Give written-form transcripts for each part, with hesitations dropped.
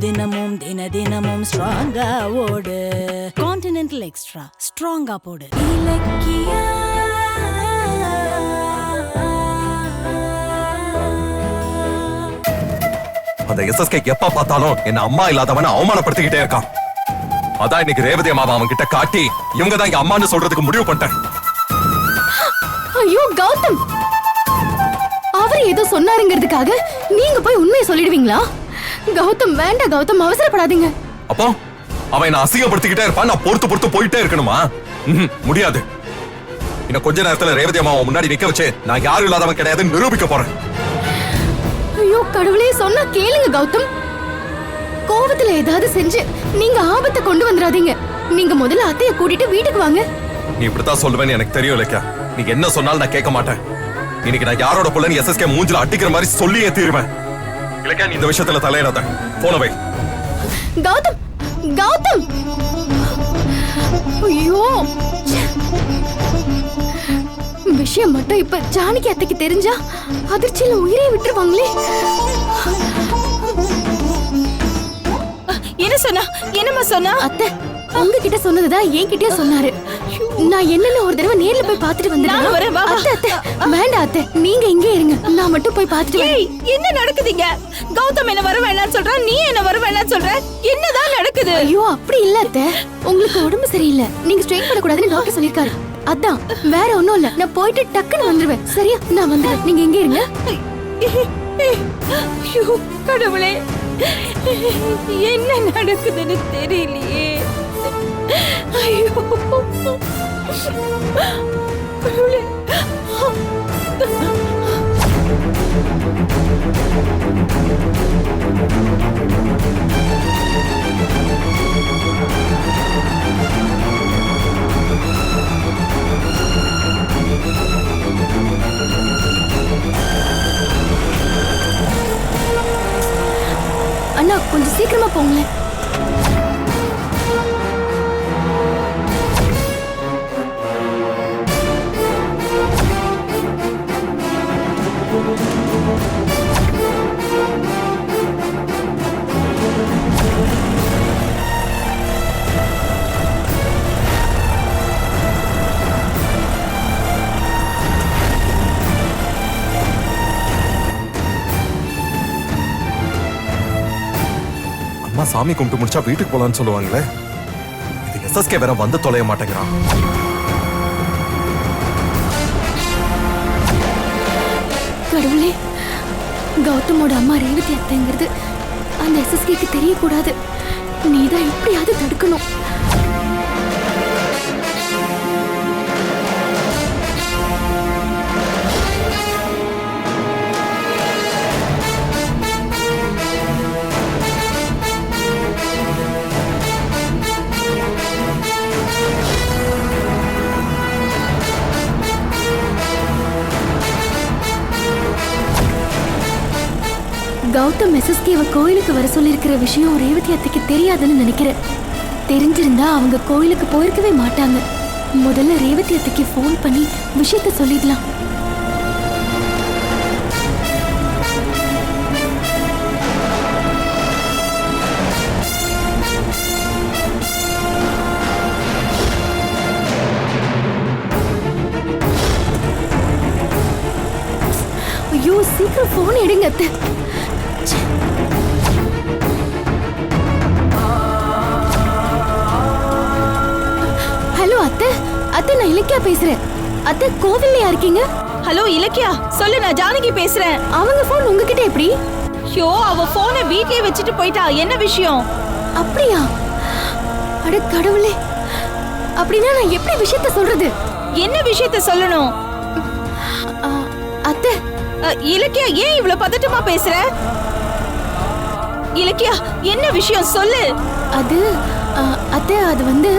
தினமும் தினமும் ஸ்ட்ராங்கா ஓடு. கான்டினென்டல் எக்ஸ்ட்ரா ஸ்ட்ராங்கா போடு. இலக்கியா அந்த எஸ்எஸ்கே எப்ப பார்த்தாலும் என்ன அம்மா இல்லாதவன அவமானப்படுத்திக்கிட்டே இருக்கான். அதான் இன்னைக்கு ரேவதி அம்மாவை அவன் கிட்ட காட்டி இவங்க தான் இங்க அம்மான்னு சொல்றதுக்கு முடிவு பண்ணிட்டேன். ஐயோ கௌதம், அவர் ஏதோ சொன்னாருங்கிறதுக்காக நீங்க போய் உண்மையை சொல்லிடுவீங்களா? கௌதம் வேண்டாம் கௌதம், அவசரப்படாதீங்க. அப்போ அவன் என்ன அசிங்கப்படுத்திக்கிட்டே இருப்பான், நான் பொறுத்து போயிட்டே இருக்கணுமா? முடியாது. இன்னும் கொஞ்ச நேரத்துல ரேவதி அம்மாவை முன்னாடி நிக்க வச்சு நான் யாரும் இல்லாதவன் கிடையாதுன்னு நிரூபிக்க போறேன். ஐயோ கடவுளே, சொன்னா கேளுங்க கௌதம். கோவத்துல ஏதாவது செஞ்சு நீங்க ஆபத்தை கொண்டு வந்துடாதீங்க. நீங்க முதல்ல அத்தைய கூட்டிட்டு வீட்டுக்கு வாங்க. நீ இப்படித்தான் சொல்லுவேன்னு எனக்கு தெரியும் இலக்கியா. நீ என்ன சொன்னாலும் நான் கேட்க மாட்டேன். இன்னைக்கு நான் யாரோட புள்ளன்னு எஸ்எஸ்கே மூஞ்சில அட்டிக்கிற மாதிரி சொல்லியே தீருவேன். இலக்கியா, நீ இந்த விஷயத்துல தலையிடாத. போன வை. கௌதம் கௌதம், ஐயோ விஷயம் மட்டும் இப்ப ஜானகி அத்தைக்கு தெரிஞ்சா அதிர்ச்சியில உயிரை விட்டுருவாங்களே. என்ன சொன்னா? என்னம்மா சொன்னா? அத்தை உங்ககிட்ட சொன்னதுதான் என்கிட்டயும் சொன்னாரு. நான் என்னன்னு ஒரு தடவை நேர்ல போய் பாத்துட்டு வந்துடுறேன். அத்தை அத்தை வேண்டாம் அத்தை, நீங்க இங்கே இருங்க, நான் மட்டும் போய் பாத்துட்டு வரேன். என்ன நடக்குதுங்க? கௌதம் என்ன வர வேண்டாம்னு சொல்றான், நீ என்ன வர வேண்டாம்னு சொல்ற. என்னதான் நடக்குது? ஐயோ அப்படி இல்ல அத்தை, உங்களுக்கு உடம்பு சரியில்லை, நீங்க ஸ்ட்ரெயின் பண்ணக்கூடாதுன்னு டாக்டர் சொல்லிருக்காரு. அதான், வேற ஒண்ணும் இல்ல. நான் போயிட்டு டக்குன்னு வந்துருவேன். சரியா? நான் வந்துடுறேன், நீங்க எங்க இருங்க. கடவுளே, என்ன நடக்குதுன்னு தெரியலையே. ஐயோ கடவுளே. அண்ணா கொஞ்சம் சீக்கிரமா போங்களேன். அம்மா சாமி கும்பிட்டு முடிச்சா வீட்டுக்கு போலான்னு சொல்லுவாங்களே. இது எஸ்எஸ்கே வேற வந்து தொலைய மாட்டேங்கிறான். கடவுளே, கௌதமோட அம்மா ரேவதி அத்தைங்கிறது அந்த எஸ்எஸ்கேக்கு தெரியக்கூடாது. நீதான் எப்படியாவது தடுக்கணும். கௌதம் எஸ்எஸ்கேவை கோயிலுக்கு வர சொல்லியிருக்கிற விஷயம் ரேவதி அத்தைக்கு தெரியாதுன்னு நினைக்கிறேன். தெரிஞ்சிருந்தா அவங்க கோயிலுக்கு போயிருக்கவே மாட்டாங்க. முதல்ல ரேவதி அத்தைக்கு ஃபோன் பண்ணி விஷயத்த சொல்லிடலாம். ஐயோ சீக்கிரம் ஃபோன் எடுங்க அத்தை. ஹலோ அத்தை, அத்தை நான் இலக்கியா பேசுறேன். அத்தை கோவில்லையா இருக்கீங்க? ஹலோ இலக்கியா, சொல்லு, நான் ஜானகி பேசுறேன். அவங்க போன் உங்ககிட்ட எப்படி? ஐயோ, அவ போனை வீட்லயே வச்சுட்டு போயிட்டா. என்ன விஷயம்? அப்படியா? அட கடவுளே, அப்படின்னா நான் எப்படி விஷயத்த சொல்றது? என்ன விஷயத்த சொல்லணும்? அத்தை இலக்கியா, ஏன் இவ்வளவு பதட்டமா பேசுற? இலக்கியா, என்ன விஷயம் சொல்லு. அது அத்தை, அது வந்து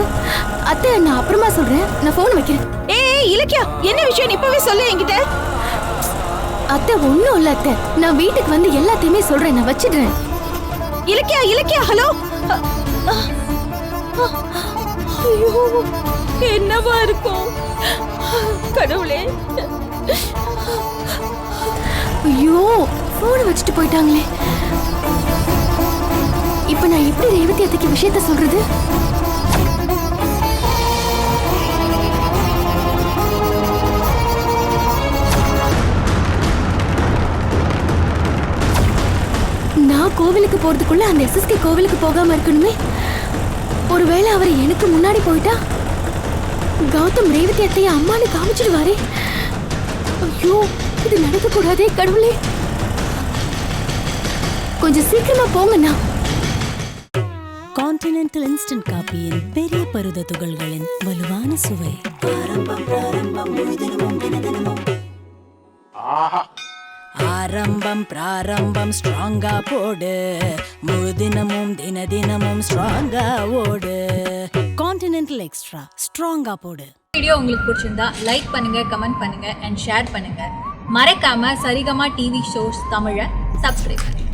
அத்தை, நான் அப்புறமா சொல்றேன். நான் போன் வைக்கிறேன். ஏய் இலக்கியா, என்ன விஷயம் இப்பவே சொல்லு என்கிட்ட. அத்தை ஒண்ணும் இல்ல அத்தை, நான் வீட்டுக்கு வந்து எல்லாத்தையுமே சொல்றேன். நான் வச்சிடுறேன். இலக்கியா இலக்கியா, ஹலோ. ஐயோ, என்னவா இருக்கும்? கடவுளே. ஐயோ, போன் வச்சுட்டு போயிட்டாங்களே. இப்ப நான் எப்படி ரேவதி அத்தைக்கு விஷயத்த சொல்றது? நான் கோவிலுக்கு போறதுக்குள்ள அந்த எஸ்எஸ்கே கோவிலுக்கு போகாம இருக்கணுமே. ஒருவேளை அவர் எனக்கு முன்னாடி போயிட்டா கௌதம் ரேவதி அத்தைய அம்மானு காமிச்சிடுவாரே. ஐயோ, இது நடக்க கூடாதே கடவுளே. கொஞ்சம் சீக்கிரமா போங்கண்ணா. கான்டினென்டல் இன்ஸ்டன்ட் காபியின் பெரிய பருத துகள்களின் வலுவான சுவை. ஆரம்பம் பிராரம்பம் ஸ்ட்ராங்கா போடு, முழு தினமும் தினமும் ஸ்ட்ராங்கா ஓடு. கான்டினென்டல் எக்ஸ்ட்ரா ஸ்ட்ராங்கா போடு. வீடியோ உங்களுக்கு பிடிச்சிருந்தா லைக் பண்ணுங்க, கமெண்ட் பண்ணுங்க அண்ட் ஷேர் பண்ணுங்க. மறக்காம சரிகமா டிவி ஷோஸ் தமிழை சப்ஸ்கிரைப் பண்ணுங்க.